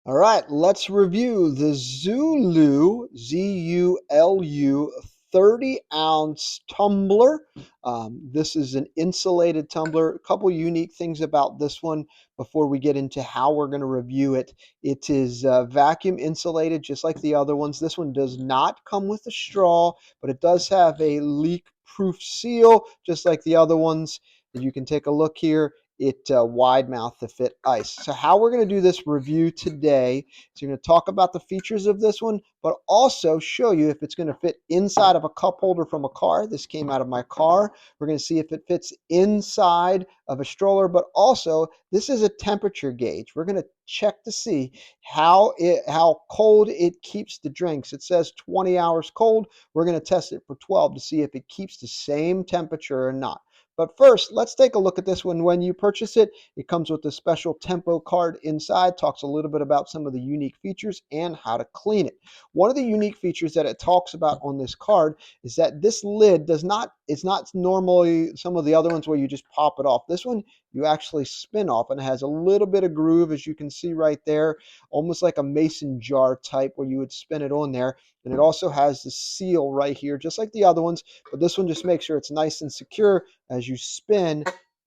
All right, let's review the Zulu, Z-U-L-U, 30-ounce tumbler. This is an insulated tumbler. A couple unique things about this one before we get into how we're going to review it. It is vacuum insulated, just like the other ones. This one does not come with a straw, but it does have a leak-proof seal, just like the other ones. And you can take a look here. It wide mouth to fit ice. So how we're going to do this review today is we're going to talk about the features of this one, but also show you if it's going to fit inside of a cup holder from a car. This came out of my car. We're going to see if it fits inside of a stroller, but also this is a temperature gauge. We're going to check to see how cold it keeps the drinks. It says 20 hours cold. We're going to test it for 12 to see if it keeps the same temperature or not. But first, let's take a look at this one. When you purchase it, it comes with a special tempo card inside, talks a little bit about some of the unique features and how to clean it. One of the unique features that it talks about on this card is that this lid it's not normally some of the other ones where you just pop it off. This one, you actually spin off, and it has a little bit of groove, as you can see right there, almost like a mason jar type where you would spin it on there. And it also has the seal right here, just like the other ones, but this one just makes sure it's nice and secure as you spin,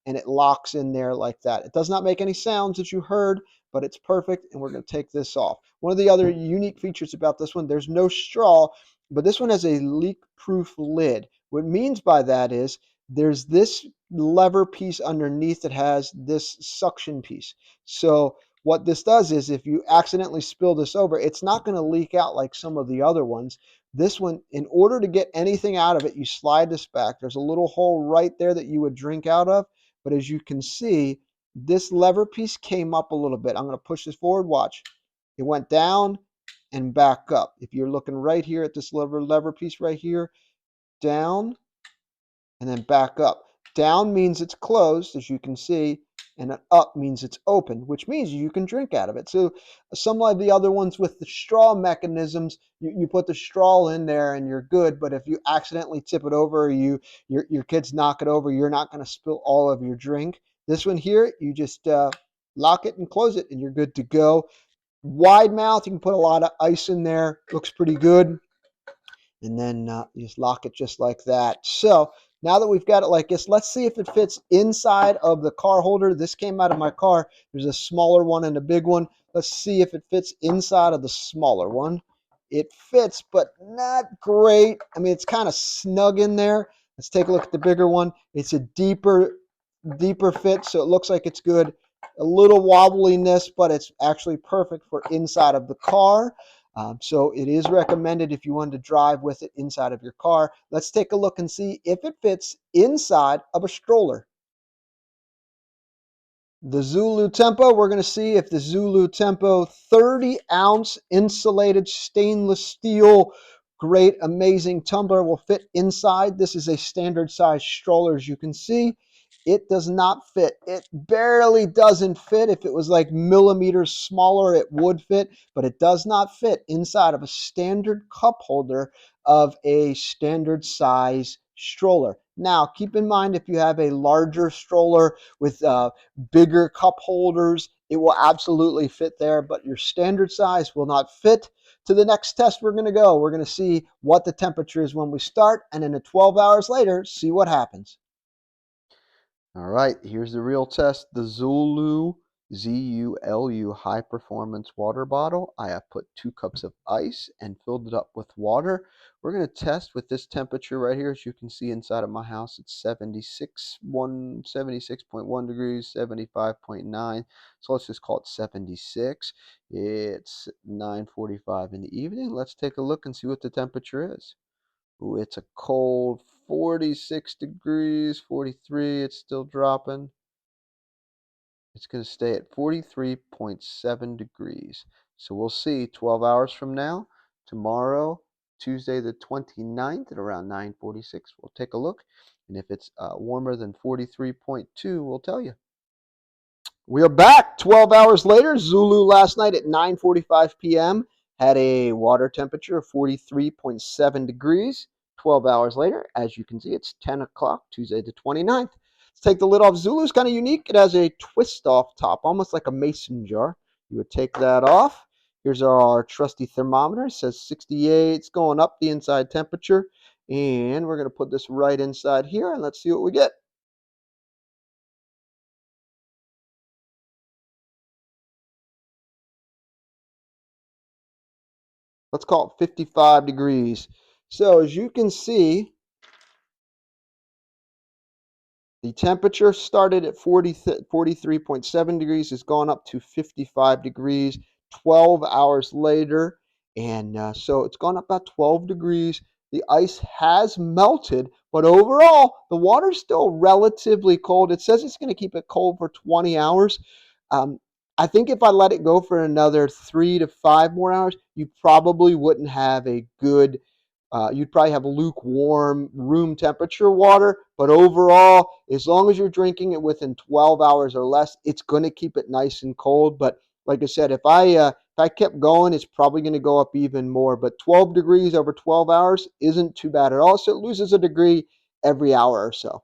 and it locks in there like that. It does not make any sounds that you heard, but it's perfect, and we're going to take this off. One of the other unique features about this one, there's no straw, but this one has a leak-proof lid. What it means by that is there's this lever piece underneath that has this suction piece. So what this does is if you accidentally spill this over, it's not going to leak out like some of the other ones. This one, in order to get anything out of it, you slide this back. There's a little hole right there that you would drink out of. But as you can see, this lever piece came up a little bit. I'm going to push this forward. Watch. It went down and back up. If you're looking right here at this lever piece right here, down and then back up. Down means it's closed, as you can see, and up means it's open, which means you can drink out of it. So some of the other ones with the straw mechanisms, you put the straw in there and you're good, but if you accidentally tip it over or your kids knock it over, you're not going to spill all of your drink. This one here, you just lock it and close it and you're good to go. Wide mouth, you can put a lot of ice in there. Looks pretty good. And then you just lock it just like that. So now that we've got it like this, let's see if it fits inside of the car holder. This came out of my car. There's a smaller one and a big one. Let's see if it fits inside of the smaller one. It fits, but not great. I mean, it's kind of snug in there. Let's take a look at the bigger one. It's a deeper fit, so it looks like it's good. A little wobbliness, but it's actually perfect for inside of the car. So it is recommended if you want to drive with it inside of your car. Let's take a look and see if it fits inside of a stroller. The Zulu Tempo, we're going to see if the Zulu Tempo 30-ounce insulated stainless steel, great, amazing tumbler will fit inside. This is a standard size stroller, as you can see. It does not fit. It barely doesn't fit. If it was like millimeters smaller, it would fit, but it does not fit inside of a standard cup holder of a standard size stroller. Now, keep in mind if you have a larger stroller with bigger cup holders, it will absolutely fit there, but your standard size will not fit. To the next test we're going to go. We're going to see what the temperature is when we start, and then 12 hours later, see what happens. All right, here's the real test. The Zulu, Zulu high performance water bottle. I have put 2 cups of ice and filled it up with water. We're going to test with this temperature right here. As you can see inside of my house, it's 76.1 degrees, 75.9. So let's just call it 76. It's 9:45 in the evening. Let's take a look and see what the temperature is. Ooh, it's a cold 46 degrees, 43. It's still dropping. It's going to stay at 43.7 degrees. So we'll see 12 hours from now, tomorrow, Tuesday the 29th at around 9:46. We'll take a look. And if it's warmer than 43.2, we'll tell you. We are back 12 hours later. Zulu last night at 9:45 p.m. had a water temperature of 43.7 degrees. 12 hours later, as you can see, it's 10 o'clock, Tuesday the 29th. Let's take the lid off. Zulu's kind of unique. It has a twist off top, almost like a mason jar. You would take that off. Here's our trusty thermometer. It says 68. It's going up the inside temperature. And we're going to put this right inside here and let's see what we get. Let's call it 55 degrees. So as you can see, the temperature started at 43.7 degrees, has gone up to 55 degrees 12 hours later. And so it's gone up about 12 degrees. The ice has melted, but overall, the water's still relatively cold. It says it's going to keep it cold for 20 hours. Um, I think if I let it go for another 3 to 5 more hours, you probably wouldn't have a good you'd probably have lukewarm room temperature water, but overall, as long as you're drinking it within 12 hours or less, it's going to keep it nice and cold. But like I said, if I kept going, it's probably going to go up even more. But 12 degrees over 12 hours isn't too bad at all. So it loses a degree every hour or so.